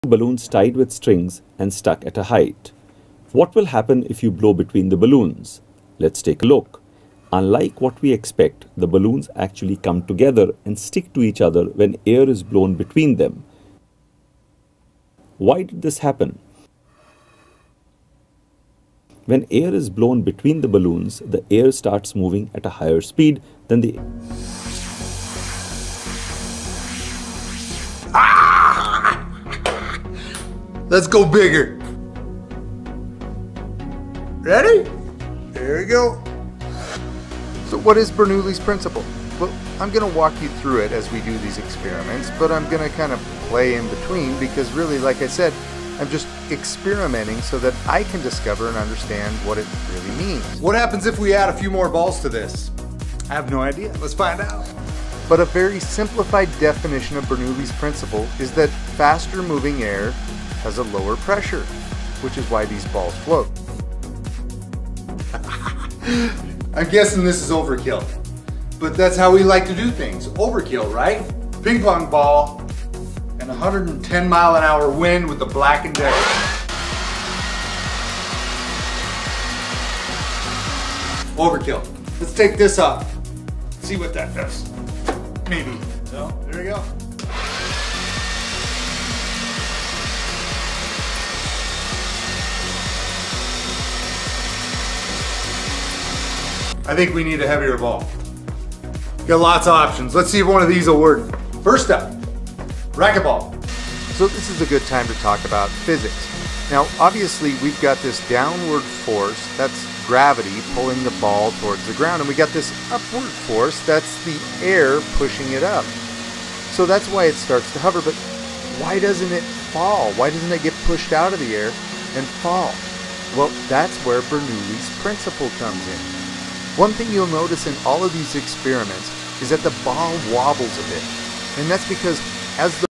balloons tied with strings and stuck at a height. What will happen if you blow between the balloons? Let's take a look. Unlike what we expect, the balloons actually come together and stick to each other when air is blown between them. Why did this happen? When air is blown between the balloons, the air starts moving at a higher speed than the Let's go bigger. Ready? There we go. So what is Bernoulli's principle? Well, I'm going to walk you through it as we do these experiments, but I'm going to kind of play in between because really, like I said, I'm just experimenting so that I can discover and understand what it really means. What happens if we add a few more balls to this? I have no idea. Let's find out. But a very simplified definition of Bernoulli's principle is that faster moving air has a lower pressure, which is why these balls float. I'm guessing this is overkill, but that's how we like to do things. Overkill, right? Ping pong ball and 110-mile-an-hour wind with the blackened air. Overkill. Let's take this off. See what that does. Maybe. No, there we go. I think we need a heavier ball. Got lots of options. Let's see if one of these will work. First up, racquetball. So this is a good time to talk about physics. Now, obviously, we've got this downward force, that's gravity pulling the ball towards the ground, and we got this upward force, that's the air pushing it up. So that's why it starts to hover, but why doesn't it fall? Why doesn't it get pushed out of the air and fall? Well, that's where Bernoulli's principle comes in. One thing you'll notice in all of these experiments is that the ball wobbles a bit, and that's because as the